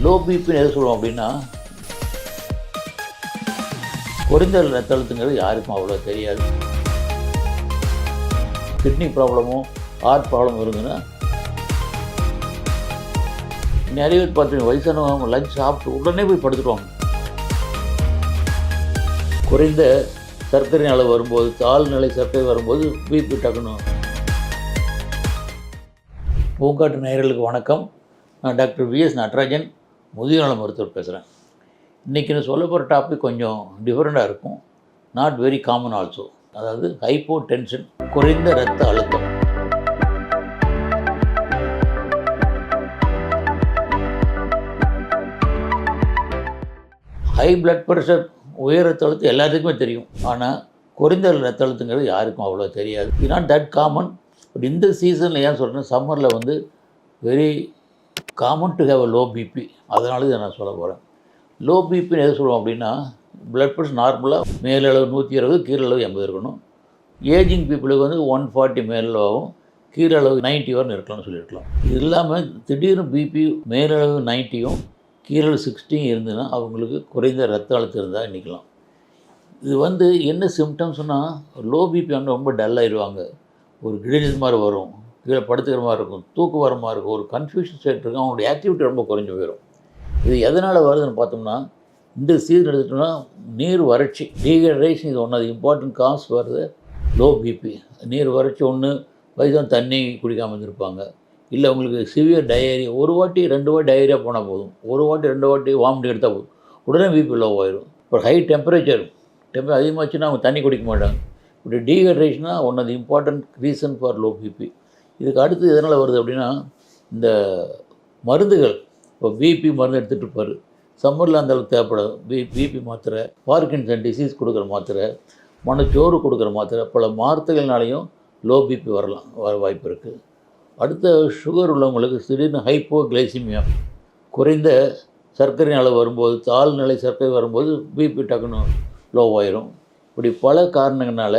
Low பிபின்னு எதை சொல்லுவோம் அப்படின்னா, குறைந்த ரத்த அழுத்தங்கிறது யாருக்கும் அவ்வளோ தெரியாது. கிட்னி ப்ராப்ளமும் ஹார்ட் ப்ராப்ளம் இருந்ததுன்னா, நிறைய பேர் பார்த்துருங்க, வயசானவங்க லஞ்ச் சாப்பிட்டு உடனே போய் படுத்துடுவாங்க. குறைந்த சர்க்கரை அளவு வரும்போது, தாழ்நிலை சர்க்கரை வரும்போது பிபி டக்குன்னு. பூங்காட்டு நேயர்களுக்கு வணக்கம். நான் டாக்டர் விஎஸ் நடராஜன், முதியோர் நல மருத்துவர் பேசுகிறேன். இன்றைக்கி நான் சொல்ல போகிற டாபிக் கொஞ்சம் டிஃப்ரெண்ட்டாக இருக்கும். Not very common also. அதாவது ஹைப்போ டென்ஷன், குறைந்த இரத்த அழுத்தம். ஹை பிளட் ப்ரெஷர், உயர் ரத்த அழுத்தம் எல்லாத்துக்குமே தெரியும். ஆனால் குறைந்த ரத்த அழுத்தங்கிறது யாருக்கும் அவ்வளோ தெரியாது. இது நாட் தட் காமன். பட் இந்த சீசனில் ஏன் சொல்கிறேன்னா, சம்மரில் வந்து very common to have a low BP. அதனால இதை நான் சொல்ல போகிறேன். லோ பிபின்னு எதை சொல்லுவோம் அப்படின்னா, பிளட் ப்ரெஷர் நார்மலாக மேலளவு 120, கீழளவு 80 இருக்கணும். ஏஜிங் பீப்புளுக்கு வந்து 140 மேலளவும், கீழளவு 90 வரை இருக்கலாம்னு சொல்லியிருக்கலாம். இது இல்லாமல் திடீர்னு பிபி மேலளவு 90யும் கீழளவு 60 இருந்ததுன்னா அவங்களுக்கு குறைந்த ரத்த அழுத்தம் இருந்தால் நிற்கலாம். இது வந்து என்ன சிம்டம்ஸ்னால், லோ பிபி வந்து ரொம்ப டல்லாகிடுவாங்க, ஒரு கிடினஸ் மாதிரி வரும், கீழே படுத்துக்கிற மாதிரி இருக்கும், தூக்கு வர மாதிரி இருக்கும், ஒரு கன்ஃபியூஷன் ஸ்டேட் இருக்கும், அவங்களுடைய ஆக்டிவிட்டி ரொம்ப குறைஞ்சி போயிடும். இது எதனால் வருதுன்னு பார்த்தோம்னா, இந்த சீசன் எடுத்துட்டோம்னா நீர் வறட்சி, டீஹைட்ரேஷன், இது ஒன்று இம்பார்ட்டன்ட் காஸ் வருது லோ பிபி. நீர் வறட்சி ஒன்று, வயசான தண்ணி குடிக்காமல் இருந்திருப்பாங்க, இல்லை உங்களுக்கு சிவியர் டயரியா, ஒரு வாட்டி 2 வாட்டி டயரியா போனால் போதும், ஒரு வாட்டி 2 வாட்டி வாமிட் எடுத்தால் போதும், உடனே பிபி லோ ஆயிடும். இப்போ ஹை டெம்பரேச்சர் அதிகமாச்சுன்னா அவங்க தண்ணி குடிக்க மாட்டாங்க. இப்படி டீஹைட்ரேஷனாக one of the important reason for low BP. இதுக்கு அடுத்து எதனால் வருது அப்படின்னா, இந்த மருந்துகள். இப்போ பிபி மருந்து எடுத்துகிட்டு இருப்பார், சம்மரில் அந்தளவுக்கு தேவைப்படாது. பிபி மாத்திரை, பார்க்கின்சன் டிசீஸ் கொடுக்குற மாத்திரை, மனச்சோறு கொடுக்குற மாத்திரை, பல மாத்திரைகள்னாலையும் லோ பிபி வர வாய்ப்பு இருக்குது. அடுத்த சுகர் உள்ளவங்களுக்கு திடீர்னு ஹைப்போகிளைசிமியா, குறைந்த சர்க்கரை அளவு வரும்போது, தாழ்நிலை சர்க்கரை வரும்போது பிபி டக்குன்னு லோ ஆயிரும். இப்படி பல காரணங்களால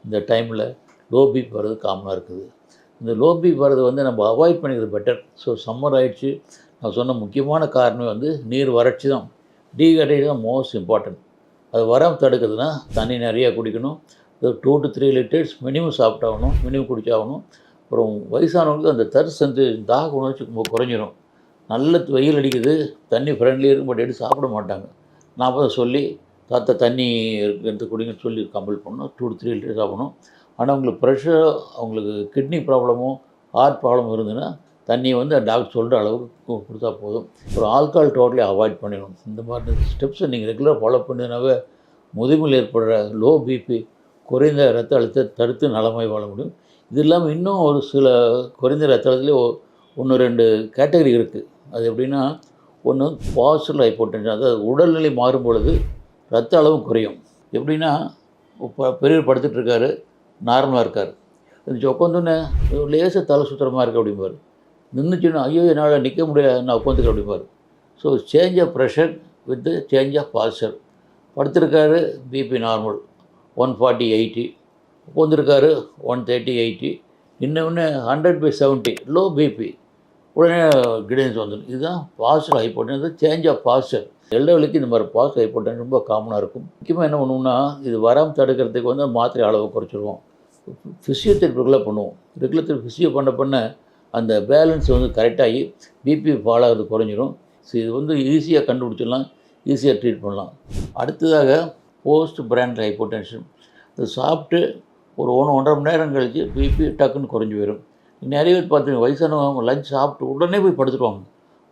இந்த டைமில் லோ பிபி வர்றது காமனாக இருக்குது. இந்த லோ பிபி வர்றது வந்து நம்ம அவாய்ட் பண்ணிக்கிறது பெட்டர். ஸோ சம்மர் ஆகிடுச்சு, நான் சொன்ன முக்கியமான காரணம் வந்து நீர் வறட்சி தான். டீஹைட்ரேஷன் தான் மோஸ்ட் இம்பார்ட்டன்ட். அது வராமல் தடுக்கிறதுனா தண்ணி நிறையா குடிக்கணும். 2 to 3 லிட்டர்ஸ் மினிமம் சாப்பிட்டாகணும், மினிமம் குடிச்சாகணும். அப்புறம் வயசானவங்களுக்கு அந்த தர்ஸ் வந்து தாக உணர்ச்சி குறைஞ்சிரும். நல்ல வெயில் அடிக்குது, தண்ணி ஃப்ரெண்ட்லி இருக்கும், பட் எடுத்து சாப்பிட மாட்டாங்க. நான் அப்போ சொல்லி தண்ணி எடுத்து குடிங்கன்னு சொல்லி கம்பல் பண்ணணும். 2 to 3 லிட்டர் சாப்பிடணும். ஆனால் அவங்களுக்கு ப்ரெஷர், அவங்களுக்கு கிட்னி ப்ராப்ளமும் ஹார்ட் ப்ராப்ளம் இருந்ததுன்னா தண்ணியை வந்து டாக்டர் சொல்கிற அளவுக்கு கொடுத்தா போதும். ஒரு ஆல்கஹால் டோட்டலி அவாய்ட் பண்ணிடணும். இந்த மாதிரி ஸ்டெப்ஸை நீங்கள் ரெகுலராக ஃபாலோ பண்ணினாவே முதுமையில் ஏற்படுற லோ பிபி, குறைந்த ரத்த அழுத்தத்தை தடுத்து நலமாய் வாழ முடியும். இது இல்லாமல் இன்னும் ஒரு சில குறைந்த ரத்த அழுத்தத்துலேயே 1-2 கேட்டகரி இருக்குது. அது எப்படின்னா, ஒன்று பாசிட்டிவ் ஹைப்போடென்ஷன், அதாவது உடல்நிலை மாறும் பொழுது ரத்த அளவும் குறையும். எப்படின்னா, இப்போ பெரியவர் படுத்துட்டு இருக்காரு, நார்மலாக இருக்கார், உட்காந்தோன்னே லேசாக தலை சுற்றுறமா இருக்குது அப்படிம்பார். நின்றுச்சுன்னா ஐயோ என்னால் நிற்க முடியாது, நான் உட்காந்துக்கிறேன் அப்படிம்பார். So change of pressure with change of posture. படுத்திருக்காரு, பிபி நார்மல் 140/80, உட்காந்துருக்காரு 130/80, இன்னொன்று 100/70 லோ பிபி, உடனே கிடினஸ் வந்துடும். இதுதான் posture hypotension, change of posture. எல்லோருக்கும் இந்த மாதிரி பாஸ்டர் ஹைப்போடென்ஷன் ரொம்ப காமனாக இருக்கும். முக்கியமாக என்ன பண்ணுவோம்னா, இது வராமல் தடுக்கிறதுக்கு வந்து மாத்திரை அளவு குறைச்சிடுவோம். ஃபிசியோதெரப்பி பண்ணுவோம். ரெகுலர் ஃபிசியோ பண்ண அந்த பேலன்ஸ் வந்து கரெக்டாகி பிபி ஃபால் ஆகிறது குறைஞ்சிரும். ஸோ இது வந்து ஈஸியாக கண்டுபிடிச்சிடலாம், ஈஸியாக ட்ரீட் பண்ணலாம். அடுத்ததாக போஸ்ட் பிராண்ட் ஹைப்போடென்ஷன். இது சாப்பிட்டு ஒரு 1-1.5 மணி நேரம் கழித்து பிபி டக்குன்னு குறைஞ்சி போயிடும். நிறைய பேர் பார்த்துங்க, வயசானவங்க லஞ்ச் சாப்பிட்டு உடனே போய் படுத்துருவாங்க.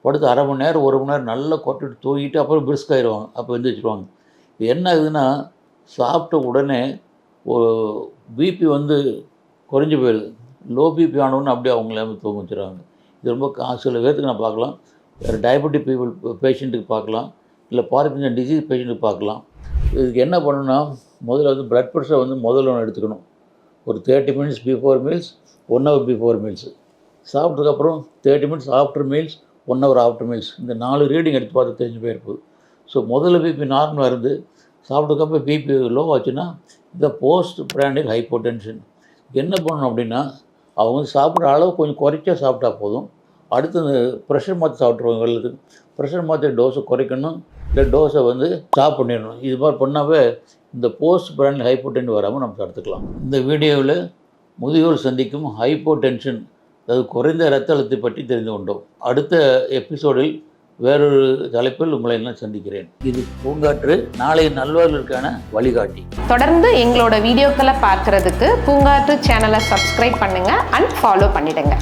படுத்து 1/2 மணி நேரம் 1 மணி நேரம் நல்லா கொட்டிட்டு தூங்கிட்டு அப்புறம் பிரிஸ்க் ஆயிடுவாங்க. அப்போ எழுந்திரிச்சிடுவாங்க. இப்போ என்ன ஆகுதுன்னா, சாப்பிட்ட உடனே ஒரு பிபி வந்து குறைஞ்சி போயிடுது. லோ பிபி ஆனவுடனே அப்படியே அவங்கள தூங்க வச்சுருவாங்க. இது ரொம்ப சில பேர்த்துக்கு நான் பார்க்கலாம். வேறு டயபெட்டிக் பேஷண்ட்டுக்கு பார்க்கலாம், இல்லை பார்க்கின்சன் டிசீஸ் பேஷண்ட்டுக்கு பார்க்கலாம். இதுக்கு என்ன பண்ணணும்னா, முதல்ல வந்து பிளட் ப்ரெஷரை வந்து முதல்ல ஒன்று எடுத்துக்கணும். ஒரு 30 minutes before meals, 1 hour before meals. சாப்பிட்டதுக்கப்புறம் 30 minutes after meals, 1 hour after meals. இந்த 4 ரீடிங் எடுத்து பார்த்து தெரிஞ்சு போயிருக்குது. ஸோ முதல்ல பிபி நார்மலாக இருந்து சாப்பிட்டதுக்கப்புறம் பிபி லோ ஆச்சுன்னா இந்த போஸ்ட் பிராண்டிக் ஹைப்போடென்ஷன். என்ன பண்ணணும் அப்படின்னா, அவங்க சாப்பிட்ற அளவு கொஞ்சம் குறைச்சா சாப்பிட்டா போதும். அடுத்து ப்ரெஷர் மாத்திரை சாப்பிட்றவங்களுக்கு ப்ரெஷர் மாத்திரை டோஸை குறைக்கணும், இல்லை டோஸை வந்து ஸ்டாப் பண்ணிடணும். இது மாதிரி பண்ணாவே இந்த போஸ்ட் பிராண்ட் ஹைப்போடென்ஷன் வராமல் நம்ம தடுத்துக்கலாம். இந்த வீடியோவில் முதியோர் சந்திக்கும் ஹைப்போடென்ஷன், அதாவது குறைந்த இரத்த அழுத்தத்தை பற்றி தெரிந்து கொண்டோம். அடுத்த எபிசோடில் வேறொரு தலைப்பில் உங்களை எல்லாம் சந்திக்கிறேன். இது பூங்காற்று, நாளை நல்வாழ்விற்கான வழிகாட்டி. தொடர்ந்து எங்களோட வீடியோக்களை பார்க்கறதுக்கு பூங்காற்று சேனலை சப்ஸ்கிரைப் பண்ணுங்க அண்ட் ஃபாலோ பண்ணிடுங்க.